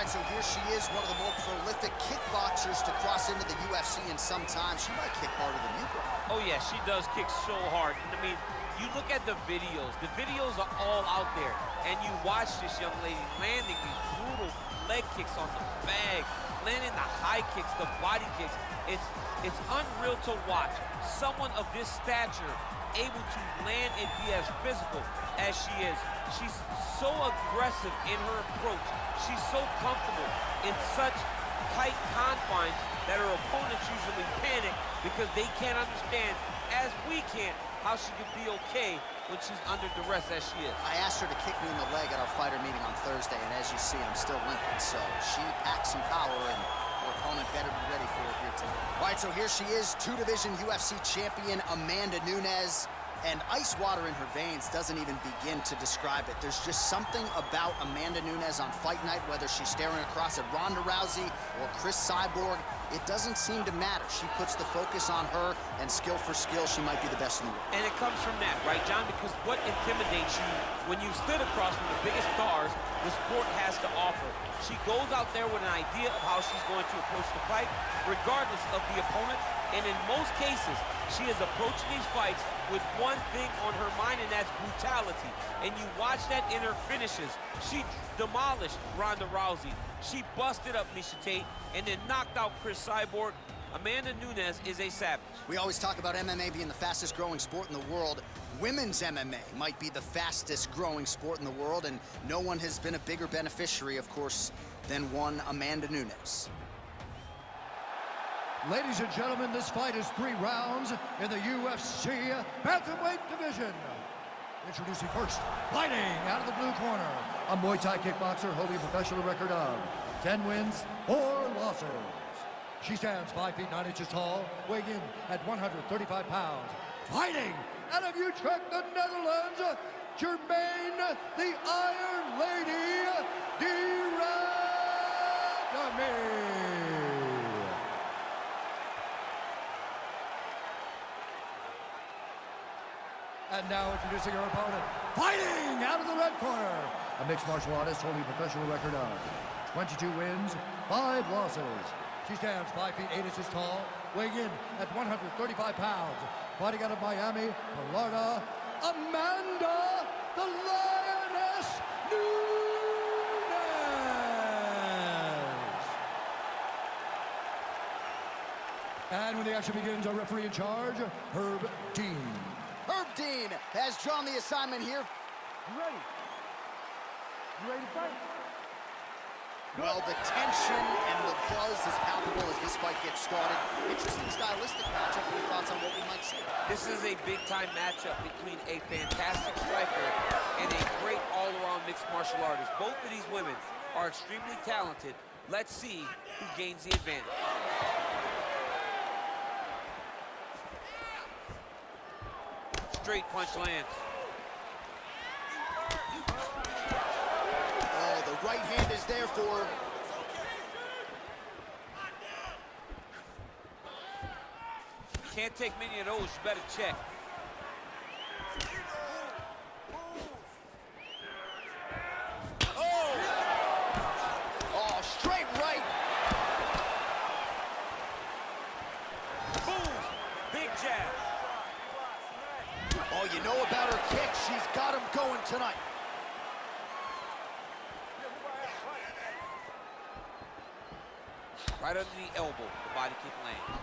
right, so here she is, one of the more prolific kickboxers to cross into the UFC in some time. She might kick harder than you, bro. Oh, yeah, she does kick so hard. And, I mean, you look at the videos. The videos are all out there. And you watch this young lady landing these brutal leg kicks on the bag, landing the high kicks, the body kicks. It's unreal to watch someone of this stature able to land and be as physical as she is. She's so aggressive in her approach. She's so comfortable in such tight confines that her opponents usually panic because they can't understand, as we can, how she can be okay when she's under duress as she is. I asked her to kick me in the leg at our fighter meeting on Thursday, and as you see, I'm still limping. So she packs some power, and her opponent better be ready for it here today. All right, so here she is, two-division UFC champion Amanda Nunes. And ice water in her veins doesn't even begin to describe it. There's just something about Amanda Nunes on fight night, whether she's staring across at Ronda Rousey or Chris Cyborg, it doesn't seem to matter. She puts the focus on her, and skill for skill, she might be the best in the world. And it comes from that, right, John? Because what intimidates you when you stood across from the biggest stars the sport has to offer? She goes out there with an idea of how she's going to approach the fight, regardless of the opponent. And in most cases, she is approaching these fights with one thing on her mind, and that's brutality. And you watch that in her finishes. She demolished Ronda Rousey. She busted up Miesha Tate and then knocked out Chris Cyborg. Amanda Nunes is a savage. We always talk about MMA being the fastest growing sport in the world. Women's MMA might be the fastest growing sport in the world, and no one has been a bigger beneficiary, of course, than one Amanda Nunes. Ladies and gentlemen, this fight is 3 rounds in the UFC bantamweight division. Introducing first, fighting out of the blue corner, a Muay Thai kickboxer holding a professional record of 10 wins, 4 losses. She stands 5 feet 9 inches tall, weighing in at 135 pounds. Fighting out of Utrecht, the Netherlands, Germaine, the Iron Lady, de Randamie. And now introducing her opponent, fighting out of the red corner, a mixed martial artist holding a professional record of 22 wins, 5 losses. She stands 5 feet 8 inches tall, weighing in at 135 pounds. Fighting out of Miami, Florida, Amanda, the Lioness Nunes. And when the action begins, our referee in charge, Herb Dean. Herb Dean has drawn the assignment here. You ready? You ready to fight? Well, the tension and the buzz is palpable as this fight gets started. Interesting stylistic matchup. Any thoughts on what we might see? This is a big-time matchup between a fantastic striker and a great all-around mixed martial artist. Both of these women are extremely talented. Let's see who gains the advantage. Straight punch lands. Oh, the right hand is there for her. Can't take many of those, you better check. Oh, straight right. Boom! Big jab. Oh, you know about her kick. She's got him going tonight. Right under the elbow, the body kick lands.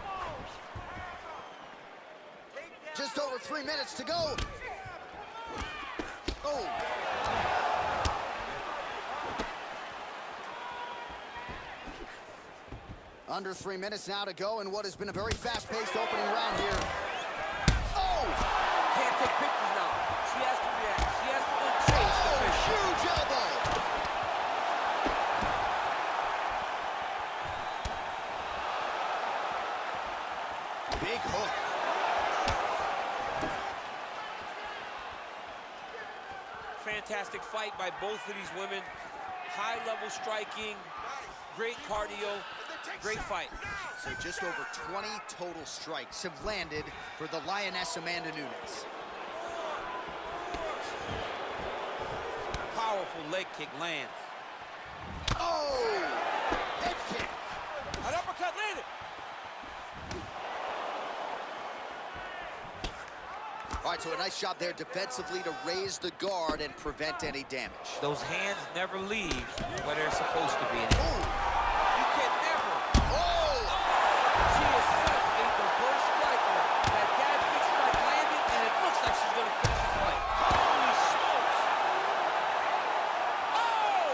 Just over 3 minutes to go. Oh. Under 3 minutes now to go in what has been a very fast-paced opening round here. Oh! Can't take pictures now. She has to react. She has to go chase the finish. Huge elbow! Big hook. Fantastic fight by both of these women. High-level striking, great cardio, great fight. So just over 20 total strikes have landed for the Lioness Amanda Nunes. Powerful leg kick lands. Oh! did it. All right, so a nice job there defensively to raise the guard and prevent any damage. Those hands never leave where they're supposed to be. Oh! You can never. Oh! She is such a diverse striker. That gag kick strike landed, and it looks like she's going to finish the fight. Holy smokes! Oh!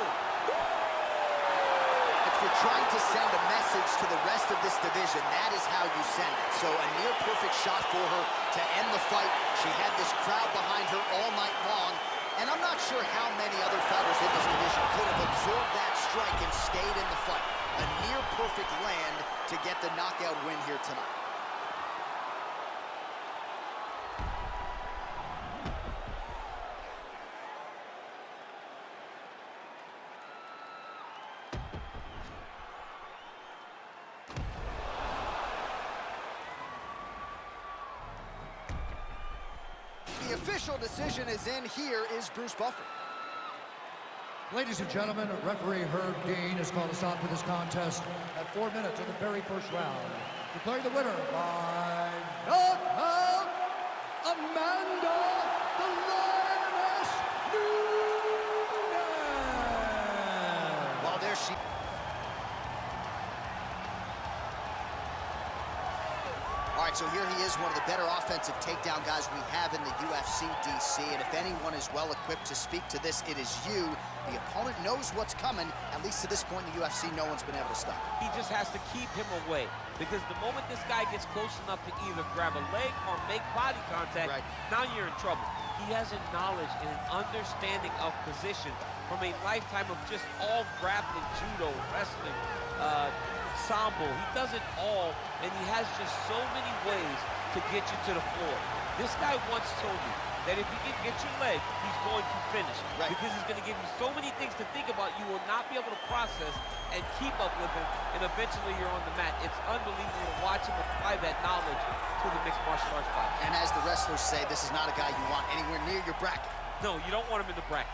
If you're trying to send a message to the rest of this division, that is how you send it. So a near-perfect shot for her to end the fight. She had this crowd behind her all night long, and I'm not sure how many other fighters in this division could have absorbed that strike and stayed in the fight. A near-perfect land to get the knockout win here tonight. The official decision is in. Here is Bruce Buffer. Ladies and gentlemen, referee Herb Dean has called a stop to this contest at 4 minutes of the very first round. Declaring the winner by knockout, Amanda the Lioness Nunes. Well, there she... All right, so here he is, one of the better offensive takedown guys we have in the UFC, DC. And if anyone is well-equipped to speak to this, it is you. The opponent knows what's coming. At least to this point in the UFC, no one's been able to stop him. He just has to keep him away, because the moment this guy gets close enough to either grab a leg or make body contact, Right. now you're in trouble. He has a knowledge and an understanding of position from a lifetime of just all grappling, judo, wrestling, sambo. He does it all, and he has just so many ways to get you to the floor. This guy once told me that if he can get your leg, he's going to finish. Right. Because he's going to give you so many things to think about, you will not be able to process and keep up with him, and eventually you're on the mat. It's unbelievable to watch him apply that knowledge to the mixed martial arts fight. And as the wrestlers say, this is not a guy you want anywhere near your bracket. No, you don't want him in the bracket.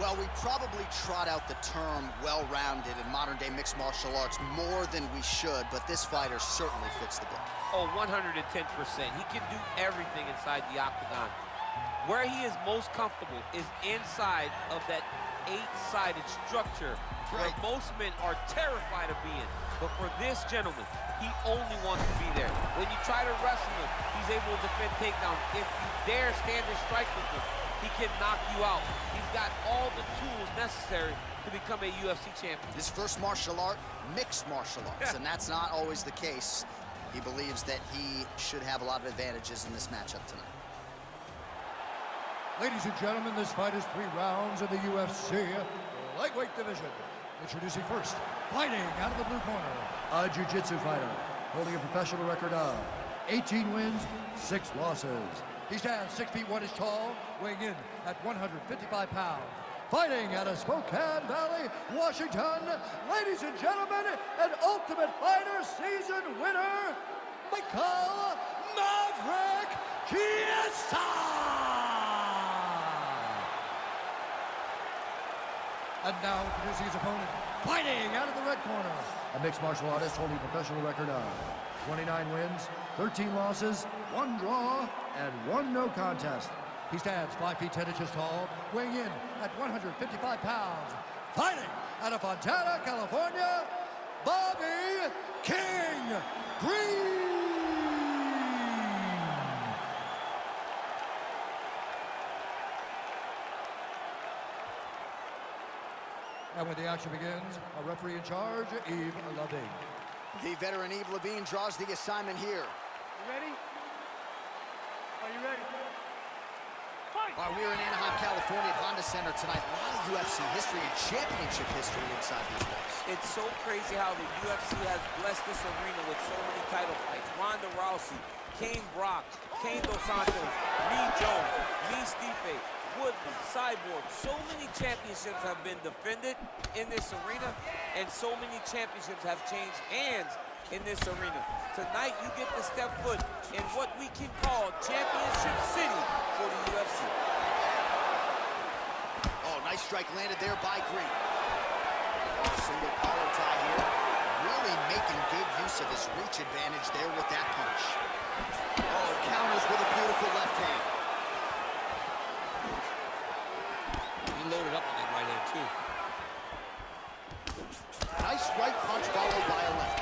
Well, we probably trot out the term well-rounded in modern-day mixed martial arts more than we should, but this fighter certainly fits the bill. Oh, 110%. He can do everything inside the octagon. Where he is most comfortable is inside of that 8-sided structure where Right. most men are terrified of being. But for this gentleman, he only wants to be there. When you try to wrestle him, he's able to defend takedowns. If you dare stand and strike with him, he can knock you out. He's got all the tools necessary to become a UFC champion. His first martial art, mixed martial arts, and that's not always the case. He believes that he should have a lot of advantages in this matchup tonight. Ladies and gentlemen, this fight is 3 rounds in the UFC lightweight division. Introducing first, fighting out of the blue corner, a jiu-jitsu fighter holding a professional record of 18 wins, 6 losses. He stands 6 feet 1 inch tall, weighing in at 155 pounds. Fighting out of Spokane Valley, Washington, ladies and gentlemen, an Ultimate Fighter season winner, Michael Maverick Chiesa! And now introducing his opponent, fighting out of the red corner, a mixed martial artist holding a professional record of 29 wins, 13 losses, 1 draw, and 1 no contest. He stands 5 feet 10 inches tall, weighing in at 155 pounds. Fighting out of Fontana, California, Bobby King Green! And when the action begins, a referee in charge, Yves Lavigne. The veteran Yves Lavigne draws the assignment here. You ready? Are you ready? Fight! We're in Anaheim, California at Honda Center tonight. A lot of UFC history and championship history inside these walls. It's so crazy how the UFC has blessed this arena with so many title fights. Ronda Rousey, Kane Brock, Kane Dos Santos, Lee Jones, Lee Stipe, Woodley, Cyborg. So many championships have been defended in this arena, and so many championships have changed hands in this arena. Tonight, you get to step foot in what we can call Championship City for the UFC. Oh, nice strike landed there by Green. Single collar tie here. really making good use of his reach advantage there with that punch. Oh, counters with a beautiful left hand. He loaded up on that right hand, too. Nice right punch followed by a left.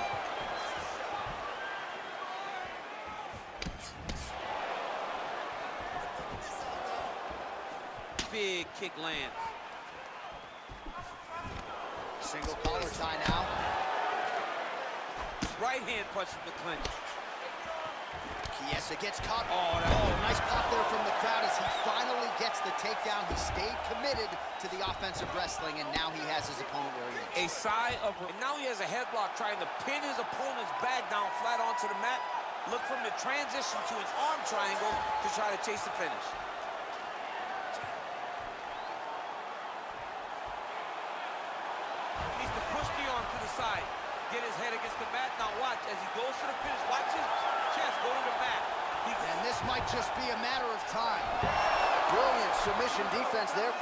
Big kick lands. Single collar tie now. Right hand punch from the clinch. Chiesa gets caught. Oh, Nice pop there from the crowd as he finally gets the takedown. He stayed committed to the offensive wrestling, and now he has his opponent where he is. A sigh of, and now he has a headlock trying to pin his opponent's back down flat onto the mat. Look from the transition to his arm triangle to try to chase the finish. Needs to push the arm to the side, get his head against the mat. Now watch as he goes to the finish. Watch his chest go to the mat. And this might just be a matter of time. Brilliant submission defense there.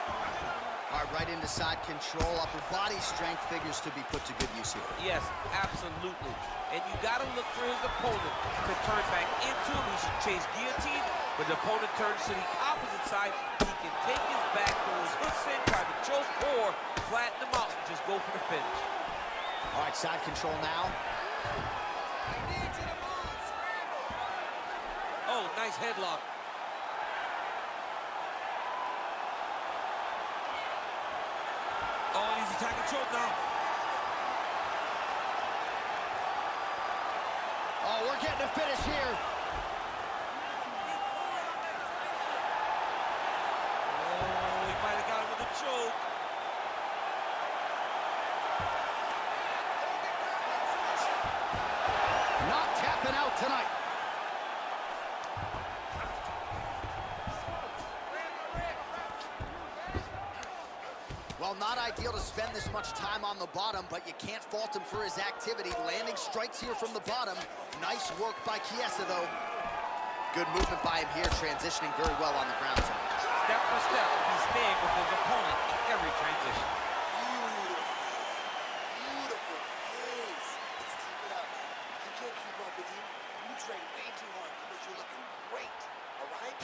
All right, right into side control. Upper body strength figures to be put to good use here. Yes, absolutely. And you got to look for his opponent to turn back into him. He should chase guillotine. When the opponent turns to the opposite side, he can take his back, throw his hooks in, try to choke, or flatten him out and just go for the finish. All right, side control now. Oh, nice headlock. Oh, and he's attacking choke now. Oh, we're getting a finish here. Oh, he might have got him with a choke. Not tapping out tonight. Well, not ideal to spend this much time on the bottom, but you can't fault him for his activity. Landing strikes here from the bottom. Nice work by Chiesa, though. Good movement by him here, transitioning very well on the ground tonight. Step for step, he's staying with his opponent in every transition. Beautiful pace. Let's keep it up, man. You can't keep up with you. You train way too hard because you're looking great, all right?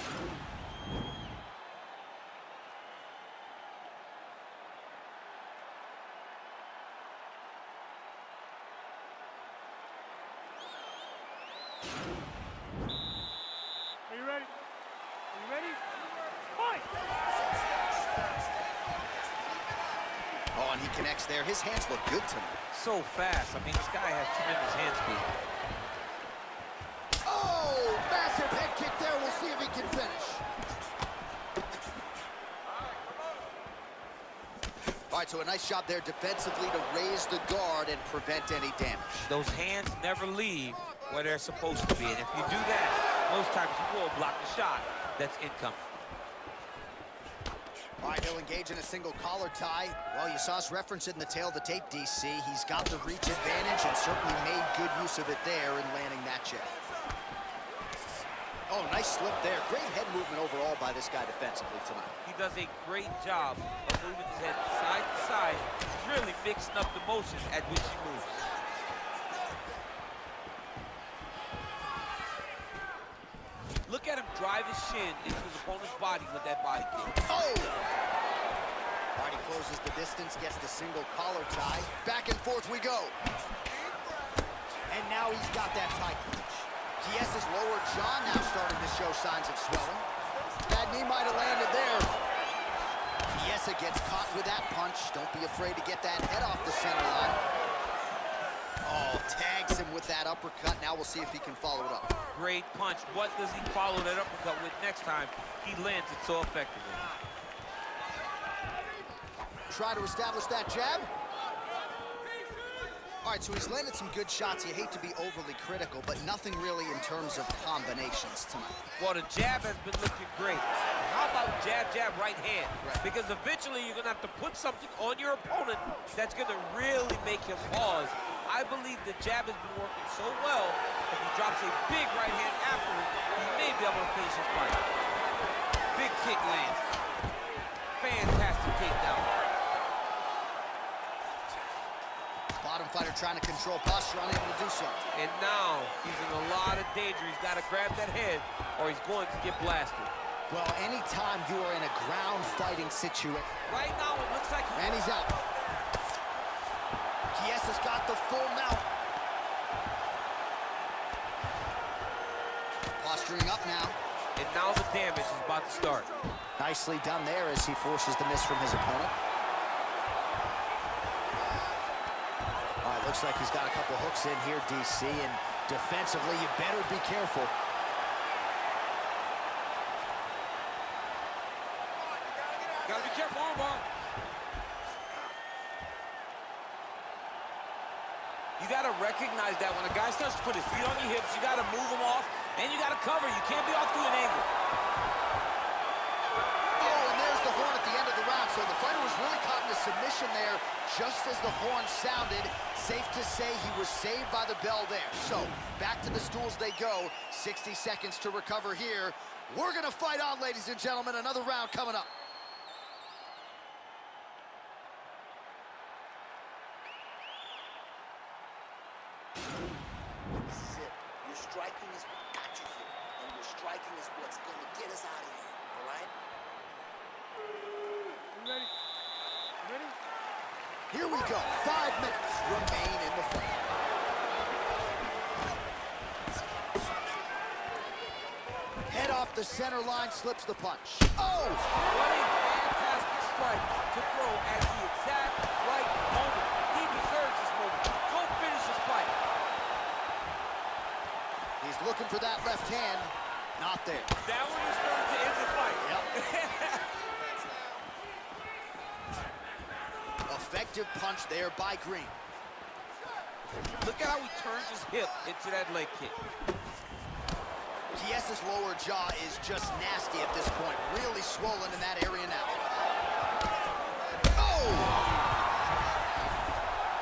Are you ready? Are you ready? Fight! Oh, and he connects there. His hands look good tonight. So fast. I mean, this guy has tremendous hand speed. Oh, massive head kick there. We'll see if he can finish. All right, so a nice job there defensively to raise the guard and prevent any damage. Those hands never leave where they're supposed to be. And if you do that, most times you will block the shot that's incoming. All right, he'll engage in a single collar tie. Well, you saw us reference it in the tail of the tape, DC. He's got the reach advantage and certainly made good use of it there in landing that jab. Oh, nice slip there. Great head movement overall by this guy defensively tonight. He does a great job of moving his head side to side, really mixing up the motions at which he moves. Look at him drive his shin into his opponent's body with that body kick. Oh! All right, he closes the distance, gets the single collar tie. Back and forth we go. And now he's got that tie clinch. Chiesa's lower jaw now starting to show signs of swelling. That knee might have landed there. Chiesa gets caught with that punch. Don't be afraid to get that head off the center line. Oh, tags him with that uppercut. Now we'll see if he can follow it up. Great punch. What does he follow that uppercut with next time? He lands it so effectively. Try to establish that jab. All right, so he's landed some good shots. You hate to be overly critical, but nothing really in terms of combinations tonight. Well, the jab has been looking great. How about jab, jab, right hand? Right. Because eventually you're going to have to put something on your opponent that's going to really make him pause. I believe the jab has been working so well, if he drops a big right hand afterward, he may be able to finish his fight. Big kick lands. Fantastic takedown. Bottom freedom fighter trying to control posture, unable to do so. And now he's in a lot of danger. He's got to grab that head or he's going to get blasted. Well, anytime you are in a ground fighting situation. Right now, it looks like And he's out. Chiesa's got the full mount. Posturing up now. And now the damage is about to start. Nicely done there as he forces the miss from his opponent. All right, looks like he's got a couple hooks in here, DC, and defensively, you better be careful. Gotta be careful, armbar. You gotta recognize that when a guy starts to put his feet on your hips, you gotta move him off, and you gotta cover. You can't be off to an angle. Oh, and there's the horn at the end of the round. So the fighter was really caught in a submission there just as the horn sounded. Safe to say he was saved by the bell there. So back to the stools they go. 60 seconds to recover here. We're gonna fight on, ladies and gentlemen. Another round coming up. This is it. Your striking is what got you here. And your striking is what's going to get us out of here. All right? You ready? You ready? Here we go. 5 minutes remain in the fight. Head off the center line, slips the punch. Oh! What a fantastic strike to throw at the exact right moment. He deserves this moment. Go finish this fight. He's looking for that left hand. Not there. That one is going to end the fight. Yep. Effective punch there by Green. Look at how he turns his hip into that leg kick. Chiesa's lower jaw is just nasty at this point. Really swollen in that area now. Oh!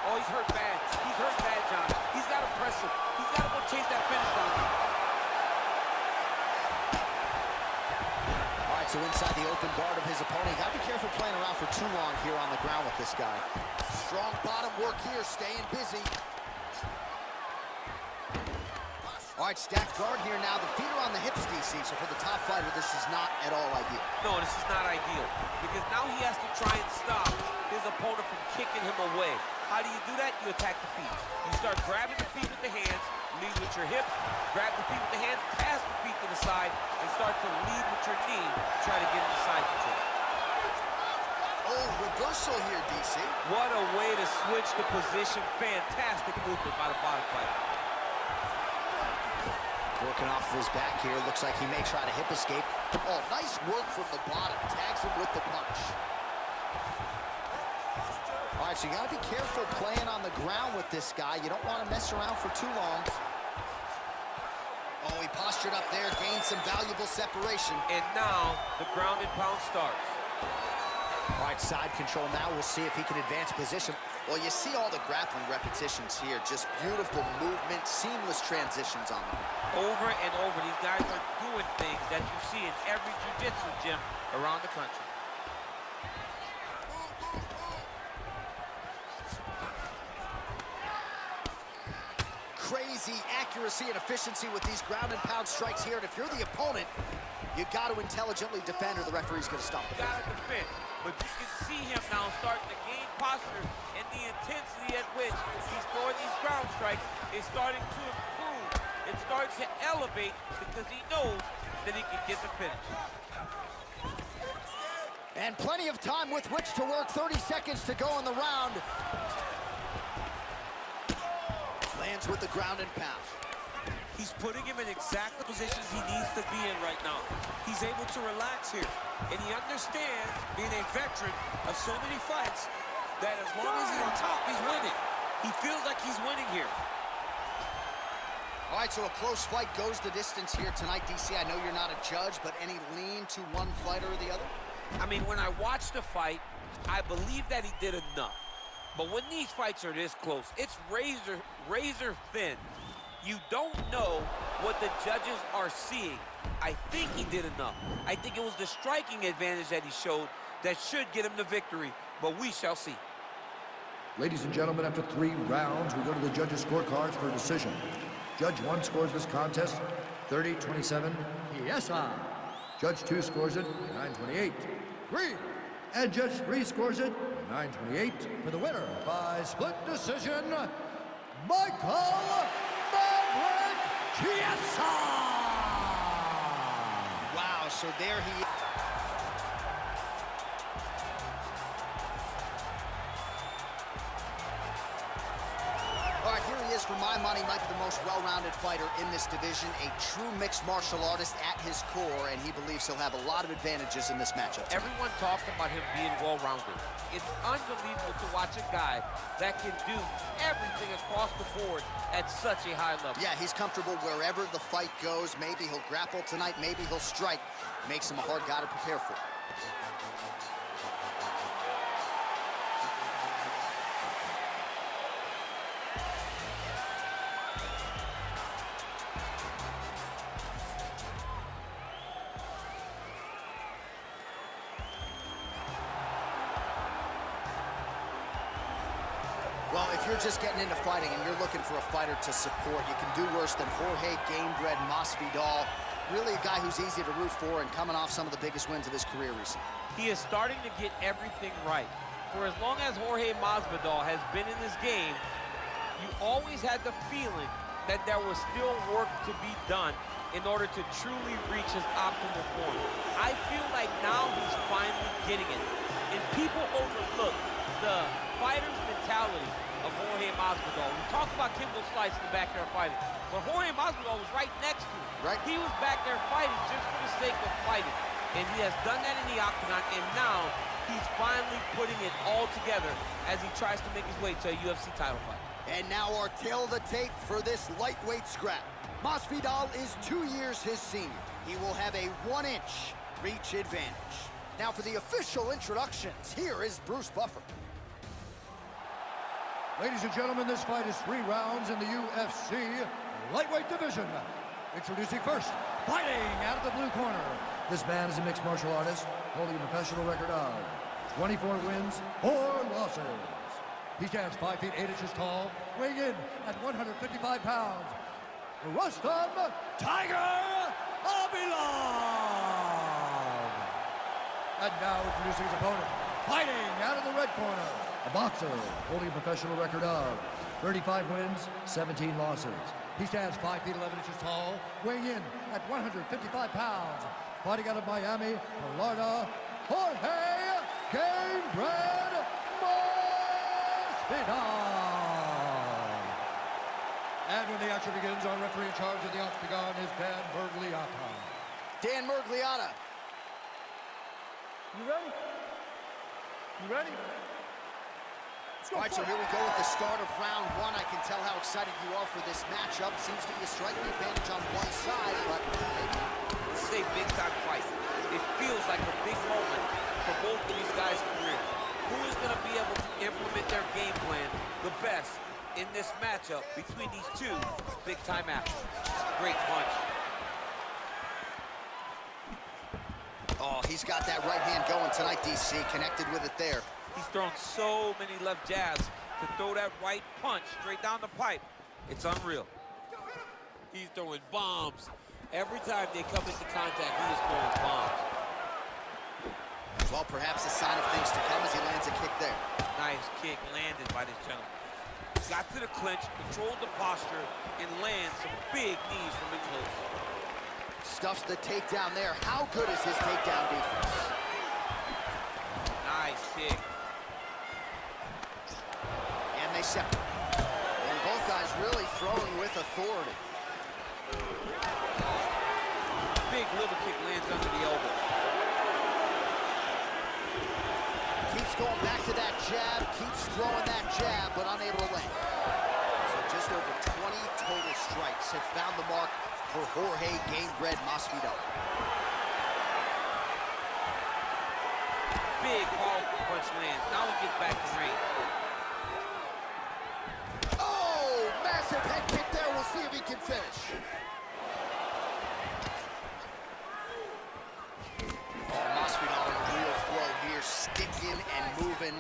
Oh, he's hurt bad. He's hurt bad, John. He's got to press him. He's got to go chase that finish down. All right, so inside the open guard of his opponent. Got to be careful playing around for too long here on the ground with this guy. Strong bottom work here, staying busy. All right, stacked guard here now. The feet are on the hips, DC, so for the top fighter, this is not at all ideal. No, this is not ideal because now he has to try and stop his opponent from kicking him away. How do you do that? You attack the feet. You start grabbing the feet with the hands, lead with your hips, grab the feet with the hands, pass the feet to the side, and start to lead with your knee, try to get in the side control. Oh, reversal here, DC. What a way to switch the position. Fantastic movement by the bottom fighter. Working off of his back here. Looks like he may try to hip escape. Oh, nice work from the bottom. Tags him with the punch. All right, so you got to be careful playing on the ground with this guy. You don't want to mess around for too long. Oh, he postured up there, gained some valuable separation. And now the ground and pound starts. All right, side control now. We'll see if he can advance position. Well, you see all the grappling repetitions here. Just beautiful movement, seamless transitions on them. Over and over, these guys are doing things that you see in every jiu-jitsu gym around the country. Crazy accuracy and efficiency with these ground and pound strikes here. And if you're the opponent, you got to intelligently defend or the referee's going to stop it. Got to defend. But you can see him now starting to gain posture, and the intensity at which he's throwing these ground strikes is starting to improve. It starts to elevate because he knows that he can get the finish. And plenty of time with which to work. 30 seconds to go in the round. Lands with the ground and pound. He's putting him in exact the positions he needs to be in right now. He's able to relax here. And he understands, being a veteran of so many fights, that as long as he's on top, he's winning. He feels like he's winning here. All right, so a close fight goes the distance here tonight, DC. I know you're not a judge, but any lean to one fighter or the other? I mean, when I watched the fight, I believe that he did enough. But when these fights are this close, it's razor thin. You don't know what the judges are seeing. I think he did enough. I think it was the striking advantage that he showed that should get him the victory, but we shall see. Ladies and gentlemen, after 3 rounds, we go to the judges' scorecards for a decision. Judge 1 scores this contest 30-27. Yes, sir. Judge 2 scores it 9-28. Green. And Judge 3 scores it 9-28. For the winner by split decision, Michael Maverick Chiesa! Wow, so there he is. All right, here he is, for my money, might be the most well-rounded fighter in this division, a true mixed martial artist at his core, and he believes he'll have a lot of advantages in this matchup tonight. Everyone talks about him being well-rounded. It's unbelievable to watch a guy that can do everything across the board at such a high level. Yeah, he's comfortable wherever the fight goes. Maybe he'll grapple tonight, maybe he'll strike. Makes him a hard guy to prepare for. Well, if you're just getting into fighting and you're looking for a fighter to support, you can do worse than Jorge Gamebred Masvidal. Really a guy who's easy to root for and coming off some of the biggest wins of his career recently. He is starting to get everything right. For as long as Jorge Masvidal has been in this game, you always had the feeling that there was still work to be done in order to truly reach his optimal form. I feel like now he's finally getting it. And people overlook the fighter's mentality of Jorge Masvidal. We talk about Kimbo Slice in the back there fighting, but Jorge Masvidal was right next to him. Right. He was back there fighting just for the sake of fighting. And he has done that in the octagon, and now he's finally putting it all together as he tries to make his way to a UFC title fight. And now our tail of the tape for this lightweight scrap. Masvidal is 2 years his senior. He will have a 1-inch reach advantage. Now for the official introductions, here is Bruce Buffer. Ladies and gentlemen, this fight is 3 rounds in the UFC lightweight division. Introducing first, fighting out of the blue corner. This man is a mixed martial artist, holding a professional record of 24 wins, 4 losses. He stands 5 feet 8 inches tall, weighing in at 155 pounds. Rustam Tiger Abilov. And now introducing his opponent, fighting out of the red corner. A boxer holding a professional record of 35 wins, 17 losses. He stands 5 feet 11 inches tall, weighing in at 155 pounds. Fighting out of Miami, Florida, Jorge Gamebred Masvidal. And when the action begins, our referee in charge of the octagon is Dan Miragliotta. Dan Miragliotta. You ready? You ready? All right, so here we go with the start of round 1. I can tell how excited you are for this matchup. Seems to be a striking advantage on one side, but This is a big-time fight. It feels like a big moment for both of these guys' careers. Who is going to be able to implement their game plan the best in this matchup between these two big-time athletes? Great punch. oh, he's got that right hand going tonight, DC. Connected with it there. He's thrown so many left jabs to throw that right punch straight down the pipe. It's unreal. He's throwing bombs. Every time they come into contact, he is throwing bombs. Well, perhaps a sign of things to come as he lands a kick there. Nice kick landed by this gentleman. Got to the clinch, controlled the posture, and lands some big knees from in close. Stuffs the takedown there. How good is his takedown defense? Nice kick. And they separate. And both guys really throwing with authority. Big liver kick lands under the elbow. Keeps going back to that jab, keeps throwing that jab, but unable to land. So just over 20 total strikes have found the mark for Jorge Gamebred Masvidal. Big powerful punch lands. Now he gets back to range. Oh, massive head kick there. We'll see if he can finish. Oh, Masvidal in a real flow here, sticking and moving.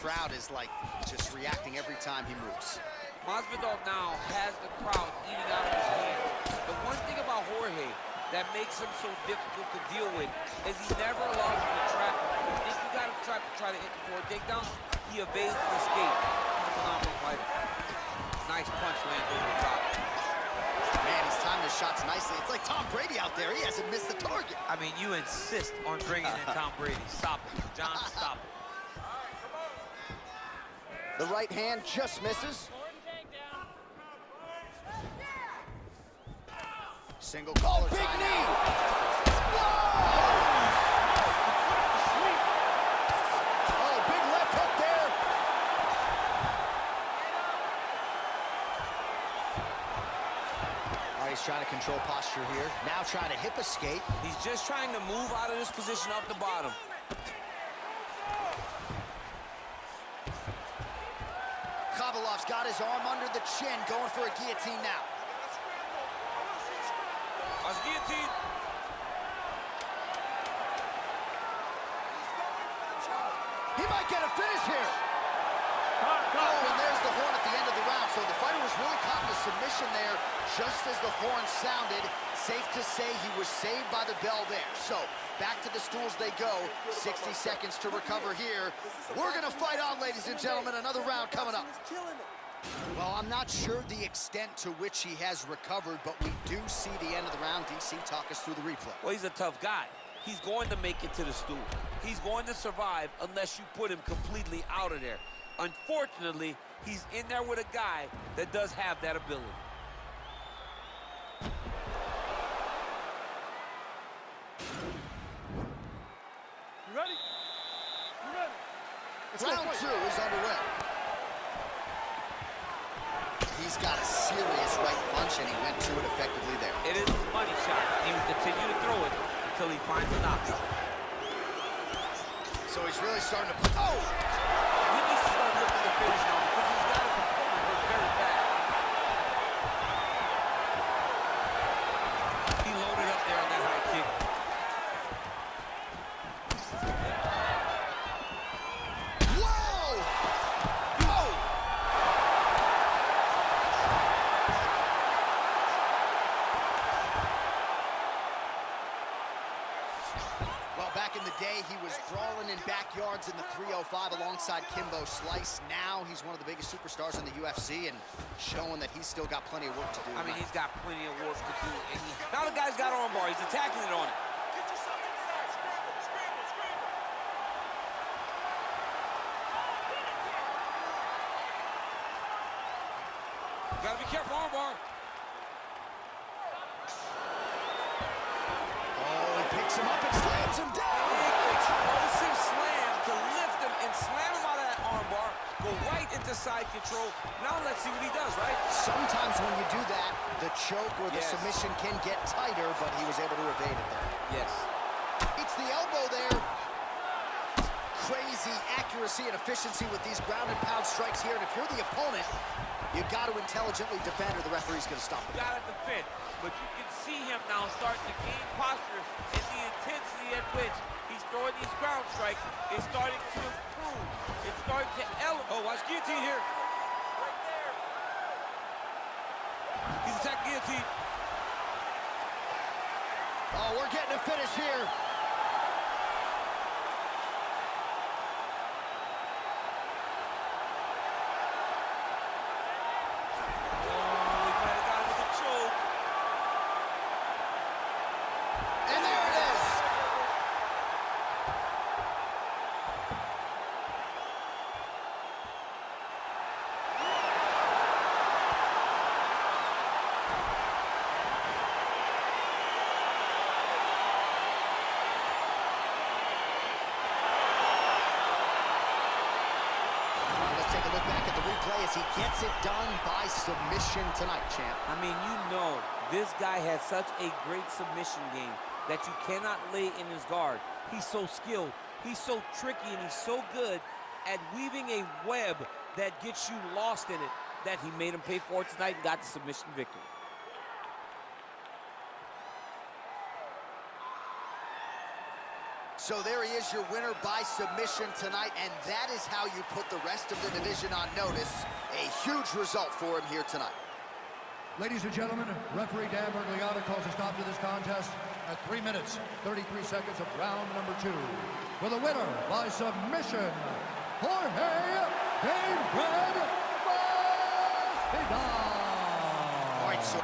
crowd is like just reacting every time he moves. Masvidal now has the crowd eating out of his hands. The one thing about Jorge that makes him so difficult to deal with is he never allows you to trap him. If you think you got him trapped to try to hit him for a takedown, he evades and escapes. He's a phenomenal fighter. Nice punch lands over the top. Man, he's timing his shots nicely. It's like Tom Brady out there. He hasn't missed the target. I mean, you insist on bringing in Tom Brady. Stop it. John, stop it. The right hand just misses. Single collar Big tie knee. now. Oh, big left hook there. All right, he's trying to control posture here. Now trying to hip escape. He's just trying to move out of this position off the bottom. Kovalov's got his arm under the chin, going for a guillotine now. That's guillotine. He might get a finish here. Oh, and there's the horn at the end of the round. So the fighter was really caught in a submission there just as the horn sounded. Safe to say he was saved by the bell there. So back to the stools they go. 60 seconds to recover here. We're going to fight on, ladies and gentlemen. Another round coming up. Well, I'm not sure the extent to which he has recovered, but we do see the end of the round. DC, talk us through the replay. Well, he's a tough guy. He's going to make it to the stool. He's going to survive unless you put him completely out of there. Unfortunately, he's in there with a guy that does have that ability. You ready? You ready? Round two is underway. He's got a serious right punch, and he went to it effectively there. It is a money shot. He will continue to throw it until he finds a knockout. So he's really starting to put... Oh! He needs to start looking to finish now because he's got his opponent hurt very bad. He loaded up there on that high kick. Whoa! Oh! Well, back in the day, he was brawling in backyards in the 305 alongside Kimbo Slice. Now he's one of the biggest superstars in the UFC and showing that he's still got plenty of work to do. I mean, he's got plenty of work to do. And now the guy's got armbar. He's attacking it on it. Gotta be careful, armbar. Oh, he picks him up and slams him down. Explosive slam to lift him and slam him out of that armbar. Go right into side control. Now let's see what he does, right? Sometimes when you do that, the choke or the Yes. submission can get tighter, but he was able to evade it there. Yes. It's the elbow there. Crazy accuracy and efficiency with these ground and pound strikes here. And if you're the opponent, you've got to intelligently defend or the referee's going to stop it. Got it to fit. But you can see him now starting to gain posture and the intensity at which he's throwing these ground strikes is starting to improve. It's starting to elevate. Oh, watch guillotine here. Right there. He's attacking guillotine. Oh, we're getting a finish here. And there it is. Let's take a look back at the replay as he gets it done by submission tonight, champ. I mean, you know, this guy has such a great submission game that you cannot lay in his guard. He's so skilled, he's so tricky, and he's so good at weaving a web that gets you lost in it that he made him pay for it tonight and got the submission victory. So there he is, your winner by submission tonight, and that is how you put the rest of the division on notice. A huge result for him here tonight. Ladies and gentlemen, referee Dan Bergliata calls a stop to this contest at 3 minutes, 33 seconds of round number 2. With a winner by submission, Jorge Gamebred Masvidal. All right, so...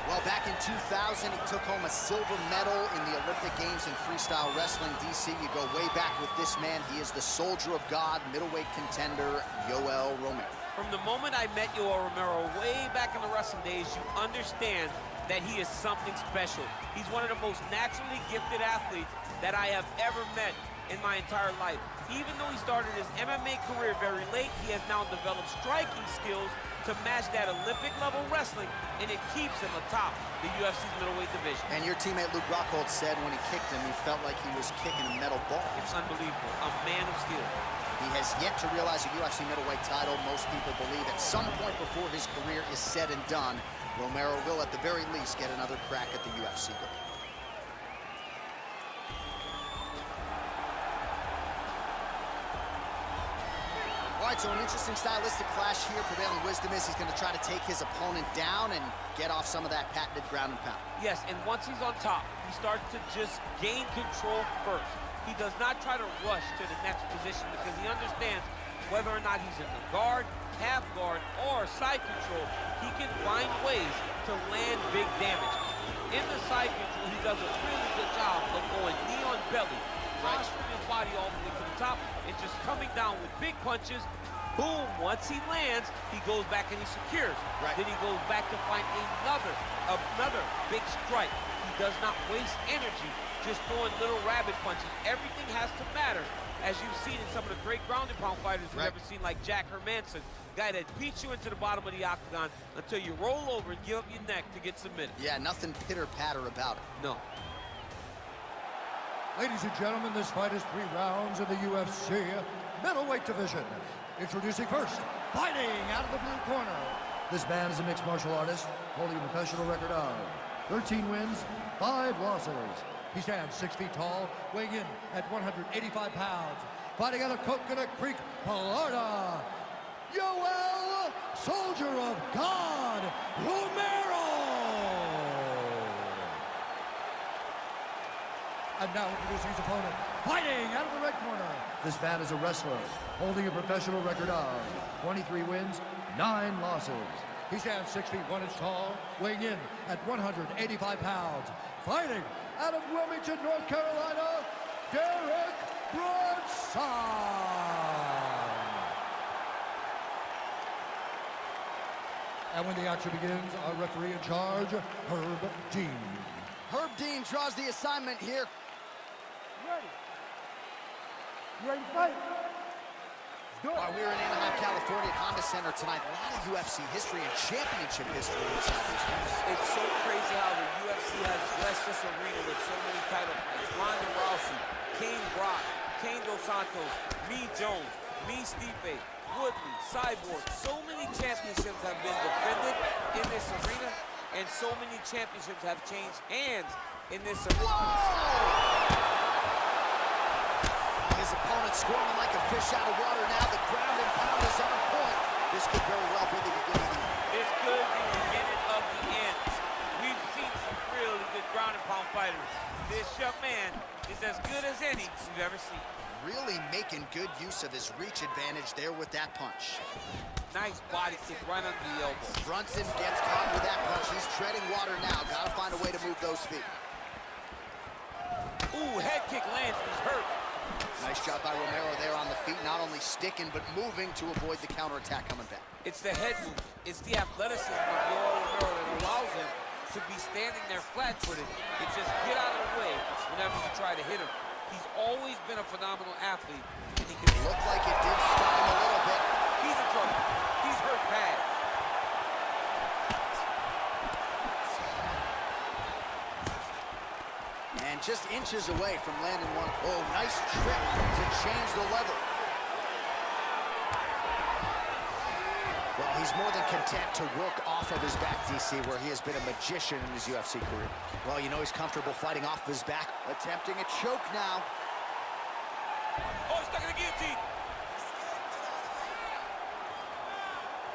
Well, back in 2000, he took home a silver medal in the Olympic Games in freestyle wrestling, DC. You go way back with this man. He is the soldier of God, middleweight contender, Yoel Romero. From the moment I met Yoel Romero way back in the wrestling days, you understand that he is something special. He's one of the most naturally gifted athletes that I have ever met in my entire life. Even though he started his MMA career very late, he has now developed striking skills to match that Olympic-level wrestling, and it keeps him atop the UFC's middleweight division. And your teammate Luke Rockhold said when he kicked him, he felt like he was kicking a metal ball. It's unbelievable. A man of steel. He has yet to realize a UFC middleweight title. Most people believe at some point before his career is said and done, Romero will at the very least get another crack at the UFC. All right, so an interesting stylistic clash here. Prevailing wisdom is he's going to try to take his opponent down and get off some of that patented ground and pound. Yes, and once he's on top, he starts to just gain control first. He does not try to rush to the next position because he understands whether or not he's in the guard, half guard, or side control, he can find ways to land big damage. In the side control, he does a really good job of going knee on belly, posturing his body all the way to the top, and just coming down with big punches. Boom, once he lands, he goes back and he secures. Right. Then he goes back to find another big strike. He does not waste energy just throwing little rabbit punches. Everything has to matter, as you've seen in some of the great ground and pound fighters we've ever seen, like Jack Hermanson, guy that beats you into the bottom of the octagon until you roll over and give up your neck to get submitted. Yeah, nothing pitter-patter about it. No. Ladies and gentlemen, this fight is 3 rounds in the UFC middleweight division. Introducing first, fighting out of the blue corner. This man is a mixed martial artist, holding a professional record of 13 wins, 5 losses. He stands 6 feet tall, weighing in at 185 pounds. Fighting out of Coconut Creek, Florida, Yoel, Soldier of God, Romero. And now introducing his opponent, fighting out of the red corner. This man is a wrestler, holding a professional record of 23 wins, 9 losses. He stands 6 feet 1 inch tall, weighing in at 185 pounds. Fighting out of Wilmington, North Carolina, Derek Brunson. And when the action begins, our referee in charge, Herb Dean. Herb Dean draws the assignment here. Ready? You ready to fight? Let's do it. We're in Anaheim, California at Honda Center tonight. A lot of UFC history and championship history inside these games. It's so crazy how the UFC has blessed this arena with so many title fights. Ronda Rousey, King Brock, King Dos Santos, Me Jones, Me Stipe, Woodley, Cyborg. So many championships have been defended in this arena, and so many championships have changed hands in this arena. His opponent squirming like a fish out of water now. The ground and pound is on point. This could very well be the beginning. This could be the beginning of the end. We've seen some really good ground and pound fighters. This young man is as good as any we've ever seen. Really making good use of his reach advantage there with that punch. Nice body kick right under the elbow. Brunson gets caught with that punch. He's treading water now. Gotta find a way to move those feet. Ooh, head kick lands. He's hurt. Nice job by Romero there on the feet, not only sticking, but moving to avoid the counterattack coming back. It's the head move. It's the athleticism of Yoel Romero that allows him to be standing there flat-footed and just get out of the way whenever you try to hit him. He's always been a phenomenal athlete, and he can Looked like it did stop him a little bit. He's in trouble. He's hurt bad. And just inches away from landing one. Oh, nice trick to change the level. Well, he's more than content to work off of his back, DC, where he has been a magician in his UFC career. Well, you know he's comfortable fighting off his back. Attempting a choke now. Oh, he's stuck in the guillotine.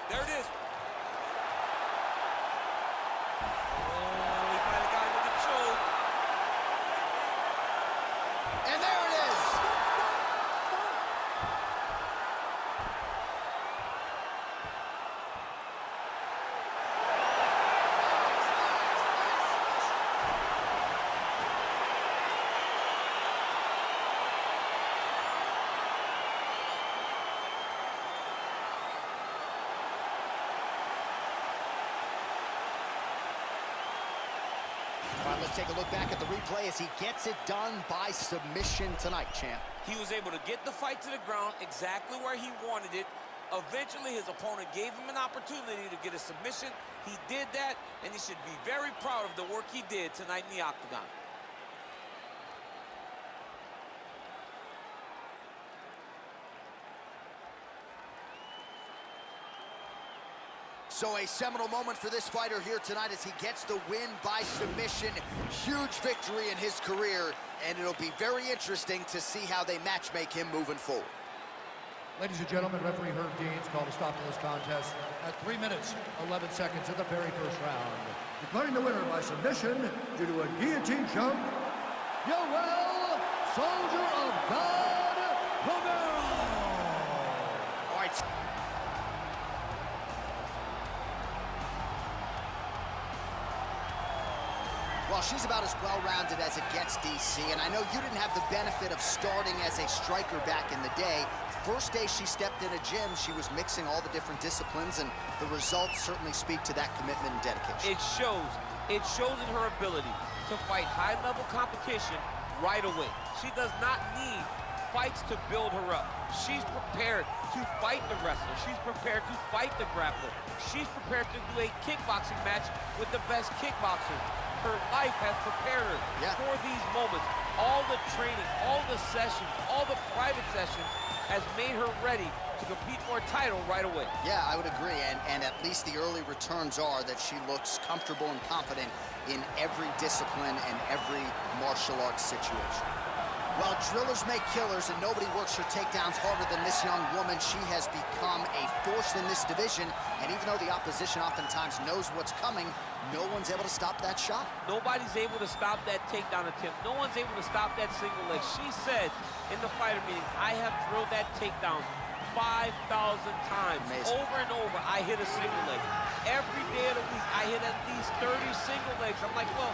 There it is. Oh, he might have got him with a choke. And there it is. All right, let's take a look back at the replay as he gets it done by submission tonight, champ. He was able to get the fight to the ground exactly where he wanted it. Eventually, his opponent gave him an opportunity to get a submission. He did that, and he should be very proud of the work he did tonight in the octagon. So a seminal moment for this fighter here tonight as he gets the win by submission. Huge victory in his career, and it'll be very interesting to see how they match-make him moving forward. Ladies and gentlemen, referee Herb Deans called a stop to this contest at 3 minutes, 11 seconds of the very first round. Declaring the winner by submission due to a guillotine choke, Yoel Soldier of God Romero. All right. Well, she's about as well-rounded as it gets, DC, and I know you didn't have the benefit of starting as a striker back in the day. First day she stepped in a gym, she was mixing all the different disciplines, and the results certainly speak to that commitment and dedication. It shows. It shows in her ability to fight high-level competition right away. She does not need fights to build her up. She's prepared to fight the wrestler. She's prepared to fight the grappler. She's prepared to do a kickboxing match with the best kickboxers. Her life has prepared her for these moments. All the training, all the sessions, all the private sessions has made her ready to compete for a title right away. Yeah, I would agree, and at least the early returns are that she looks comfortable and confident in every discipline and every martial arts situation. Well, drillers make killers, and nobody works her takedowns harder than this young woman. She has become a force in this division, and even though the opposition oftentimes knows what's coming, no one's able to stop that shot. Nobody's able to stop that takedown attempt. No one's able to stop that single leg. She said in the fighter meeting, I have drilled that takedown 5,000 times. Amazing. Over and over, I hit a single leg. Every day of the week, I hit at least 30 single legs. I'm like, well,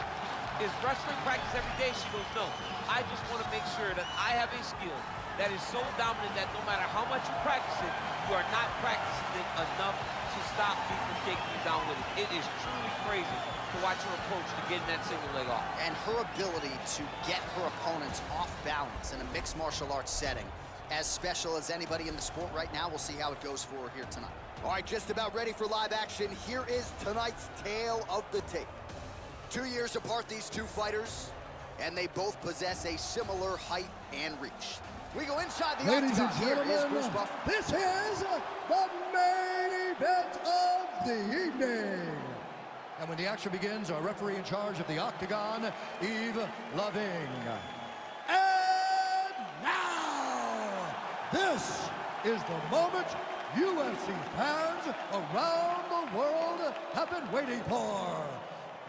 is wrestling practice every day? She goes, no. I just want to make sure that I have a skill that is so dominant that no matter how much you practice it, you are not practicing it enough to stop me from taking you down with it. It is truly crazy to watch her approach to getting that single leg off. And her ability to get her opponents off balance in a mixed martial arts setting, as special as anybody in the sport right now. We'll see how it goes for her here tonight. All right, just about ready for live action. Here is tonight's tale of the tape. 2 years apart, these two fighters, and they both possess a similar height and reach. We go inside the Ladies and octagon. Here is Bruce gentlemen, Buffer. this is the main event of the evening. And when the action begins, our referee in charge of the octagon, Yves Lavigne. And now, this is the moment UFC fans around the world have been waiting for.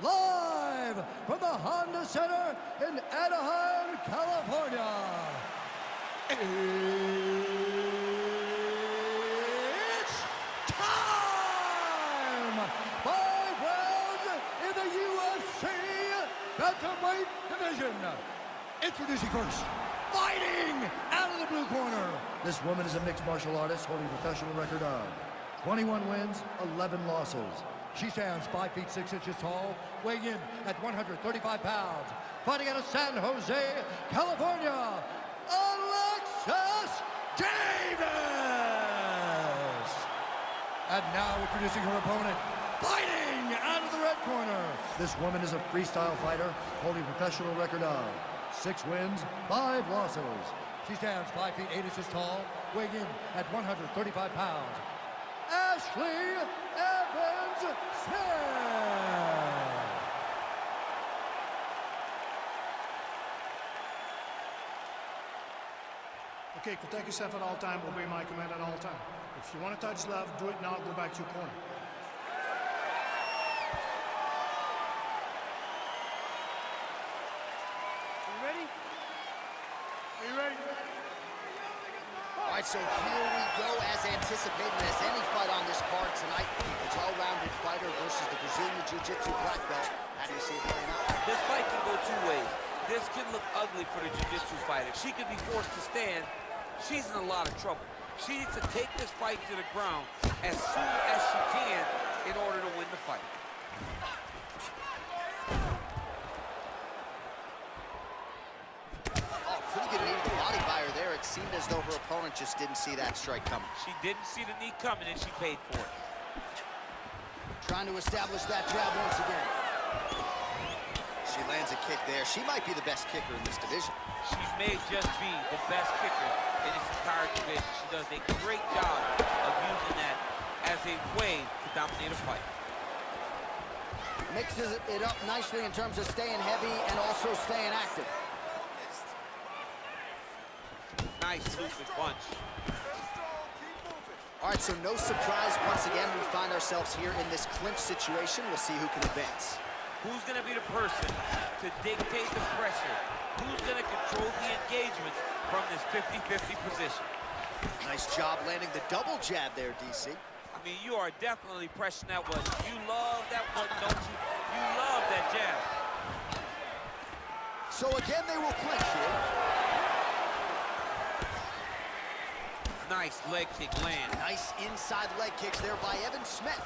Live from the Honda Center in Anaheim, California. It's time! 5 rounds in the UFC bantamweight division. Introducing first, fighting out of the blue corner. This woman is a mixed martial artist holding a professional record of 21 wins, 11 losses. She stands 5 feet 6 inches tall, weighing in at 135 pounds. Fighting out of San Jose, California, Alexis Davis! And now introducing her opponent, fighting out of the red corner. This woman is a freestyle fighter holding a professional record of 6 wins, 5 losses. She stands 5 feet 8 inches tall, weighing in at 135 pounds. As Ashley Evans-Smith. Okay, protect yourself at all time, obey my command at all time. If you want to touch love, do it now, go back to your corner. Are you ready? Are you ready? All right, so here we go, as anticipated, as any fight on this card tonight. It's all-rounded fighter versus the Brazilian Jiu-Jitsu black belt. How do you see it playing out? This fight can go two ways. This can look ugly for the jiu-jitsu fighter. She could be forced to stand. She's in a lot of trouble. She needs to take this fight to the ground as soon as she can in order to win the fight. Oh, pretty good knee to the body by her there. It seemed as though her opponent just didn't see that strike coming. She didn't see the knee coming, and she paid for it. Trying to establish that jab once again. She lands a kick there. She might be the best kicker in this division. She may just be the best kicker in this entire division. She does a great job of using that as a way to dominate a fight. Mixes it up nicely in terms of staying heavy and also staying active. Nice looping punch. All right, so no surprise. Once again, we find ourselves here in this clinch situation. We'll see who can advance. Who's going to be the person to dictate the pressure? Who's going to control the engagement from this 50-50 position? Nice job landing the double jab there, DC. I mean, you are definitely pressing that one. You love that one, don't you? You love that jab. So again, they will clinch here. Nice leg kick land. Nice inside leg kicks there by Evans-Smith.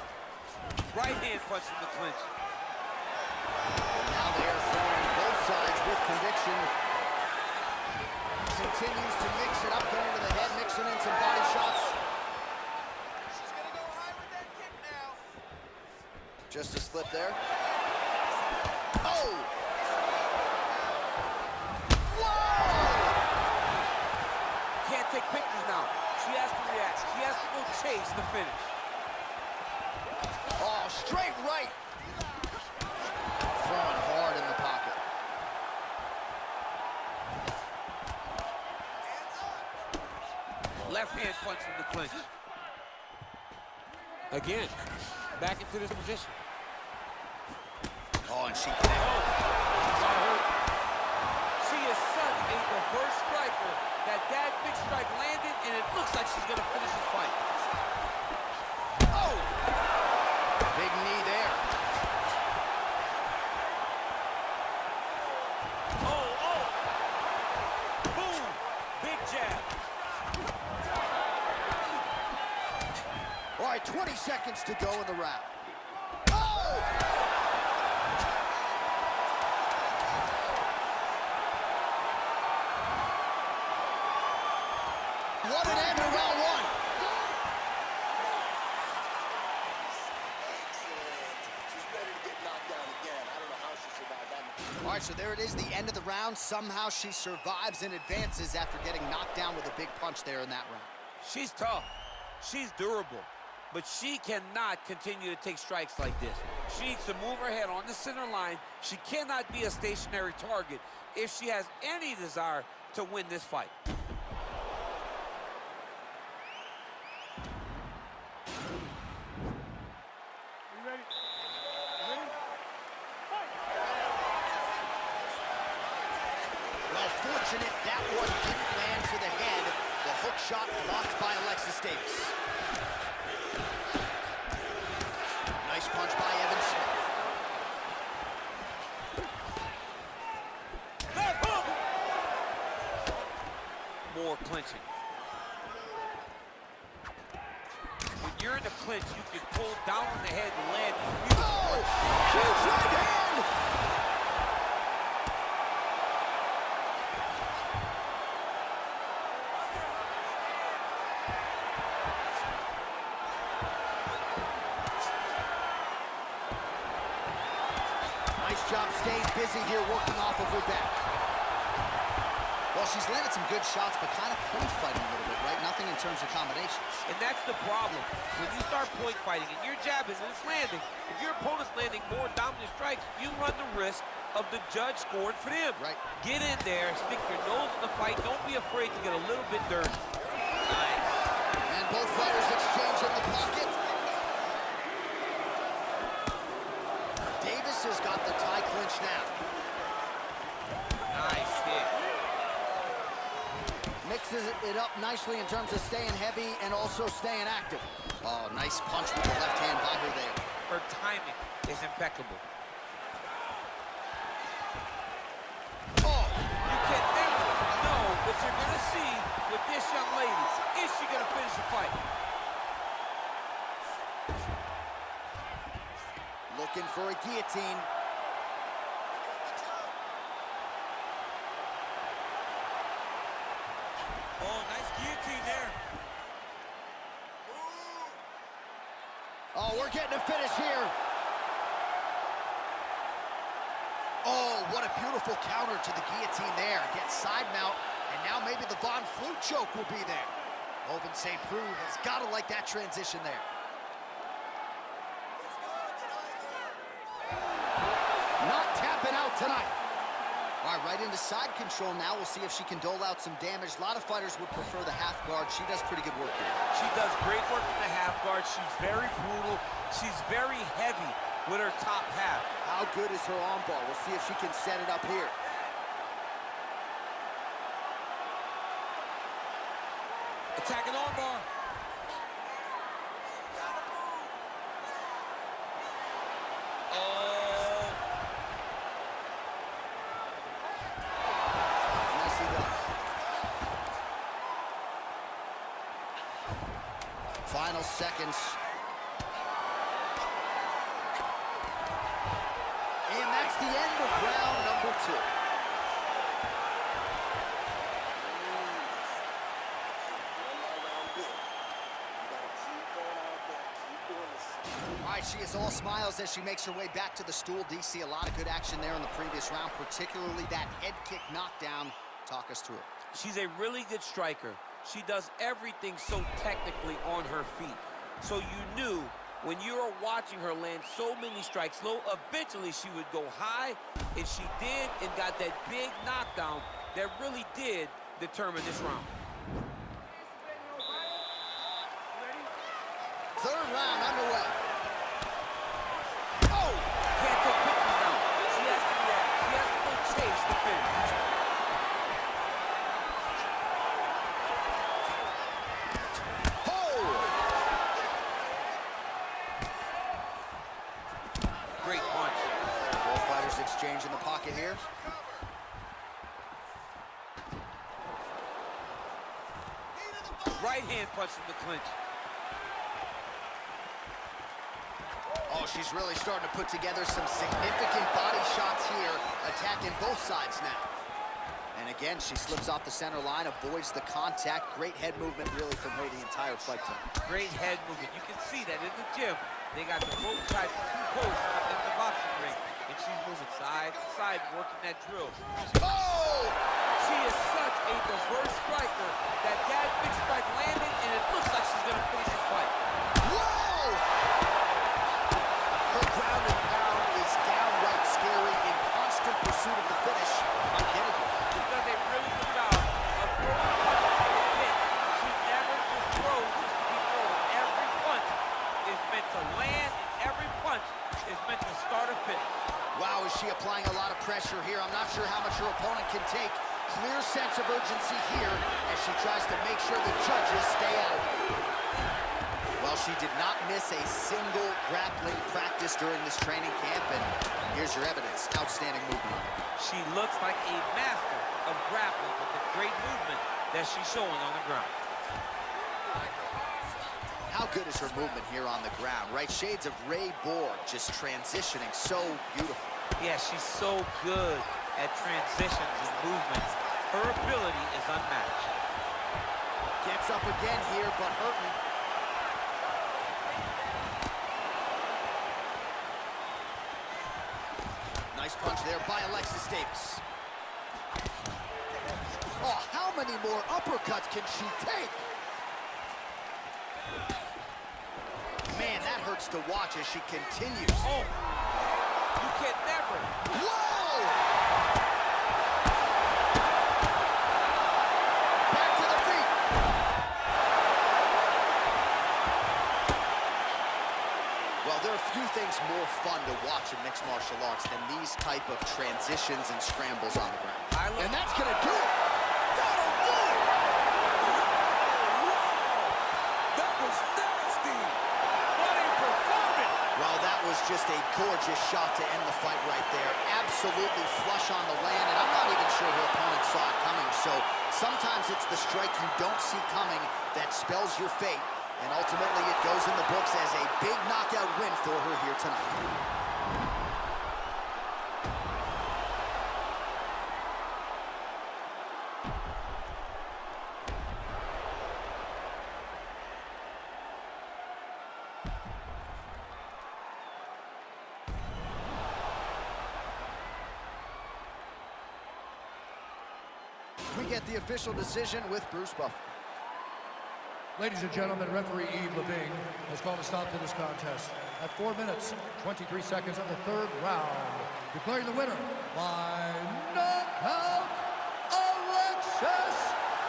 Right hand punch in the clinch. Now they are throwing both sides with conviction. Continues to mix it up, going to the head, mixing in some body shots. She's gonna go high with that kick now. Just a slip there. Oh! Whoa! Can't take pictures now. She has to react. She has to go chase the finish. Oh, straight right. Throwing hard in the pocket. Left hand punch in the clinch. Again, back into this position. Oh, and she connected. She is such a diverse striker that big strike landed, and it looks like she's going to finish this fight. Oh! Big knee there. Oh! Boom! Big jab. All right, 20 seconds to go in the round. Oh! What an end to round one. Excellent. She's ready to get knocked down again. I don't know how she survived that. All right, so there it is, the end of the round. Somehow she survives and advances after getting knocked down with a big punch there in that round. She's tough. She's durable. But she cannot continue to take strikes like this. She needs to move her head on the center line. She cannot be a stationary target if she has any desire to win this fight. You ready? You ready? Fight! Well, fortunate that one didn't land to the head. The hook shot blocked by Alexis Davis. Nice punch by Evans-Smith. More clinching. When you're in the clinch, you can pull down on the head and land. Oh! Huge right hand! Nice job staying busy here, working off of her back. Well, she's landed some good shots, but kind of point fighting a little bit, right? Nothing in terms of combinations. And that's the problem. When you start point fighting and you're jabbing and it's landing, if your opponent's landing more dominant strikes, you run the risk of the judge scoring for them. Right. Get in there, stick your nose in the fight. Don't be afraid to get a little bit dirty. Nice. And both fighters exchange in the pocket. Davis has got the tie clinch now. Nice hit. Mixes it up nicely in terms of staying heavy and also staying active. Oh, nice punch with the left hand by her there. Her timing is impeccable. Oh, You can never know what you're going to see with this young lady. Is she going to finish the fight? looking for a guillotine. Oh, nice guillotine there. Oh, we're getting a finish here. Oh, what a beautiful counter to the guillotine there. Gets side mount, and now maybe the Von Flue choke will be there. Open St. Preux has got to like that transition there. Not tapping out tonight. All right, right into side control now. We'll see if she can dole out some damage. A lot of fighters would prefer the half guard. She does pretty good work here. She does great work in the half guard. She's very brutal. She's very heavy with her top half. How good is her arm bar? We'll see if she can set it up here. Attacking arm bar. Oh. Nicely done. Final seconds. And that's the end of round number 2. All right, she is all smiles as she makes her way back to the stool. DC, a lot of good action there in the previous round, particularly that head kick knockdown. Talk us through it. She's a really good striker. She does everything so technically on her feet. So you knew when you were watching her land so many strikes low, eventually she would go high, and she did, and got that big knockdown that really did determine this round. Third round underway. Oh! Can't take pictures now. She has to go chase the finish. Oh! Great punch. Both fighters exchange in the pocket here. Right hand punch in the clinch. Oh, she's really starting to put together some significant body shots here, attacking both sides now. And again, she slips off the center line, avoids the contact. Great head movement, really, from her the entire fight time. Great head movement. You can see that in the gym. They got the both sides, 2 posts in the boxing ring. And she's moving side to side, working that drill. Oh! She is such a diverse striker that big strike landed, and it looks like she's going to finish this fight. Whoa! Her ground and pound is downright scary, in constant pursuit of the finish. I'm getting it. She does a really good job of throwing punches to the pin. She never just throws just to be throwing. Every punch is meant to land, and every punch is meant to start a finish. Wow, is she applying a lot of pressure here? I'm not sure how much her opponent can take. Clear sense of urgency here as she tries to make sure the judges stay out. Well, she did not miss a single grappling practice during this training camp, and here's your evidence. Outstanding movement. She looks like a master of grappling with the great movement that she's showing on the ground. How good is her movement here on the ground, right? Shades of Ray Borg, just transitioning so beautiful. Yeah, she's so good at transitions and movements. Her ability is unmatched. Gets up again here, but hurting. Nice punch there by Alexis Davis. Oh, how many more uppercuts can she take? Man, that hurts to watch as she continues. Oh, you can never. Whoa! Back to the feet. Well, there are few things more fun to watch in mixed martial arts than these type of transitions and scrambles on the ground. And that's gonna do it. That'll do it. That was nasty. What a performance. Well, that was just a gorgeous shot to end the fight right there. Absolutely flush on the land, and I'm not even sure her opponent saw it coming. So sometimes it's the strike you don't see coming that spells your fate. And ultimately, it goes in the books as a big knockout win for her here tonight. We get the official decision with Bruce Buffer. Ladies and gentlemen, referee Yves Lavigne has called a stop to this contest at 4 minutes, 23 seconds of the third round, declaring the winner by knockout, Alexis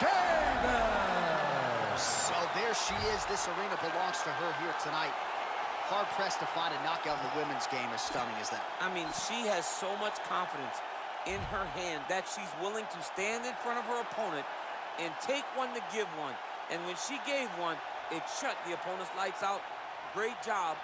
Davis. So there she is. This arena belongs to her here tonight. Hard-pressed to find a knockout in the women's game as stunning as that. I mean, she has so much confidence in her hand that she's willing to stand in front of her opponent and take one to give one. And when she gave one, it shut the opponent's lights out. Great job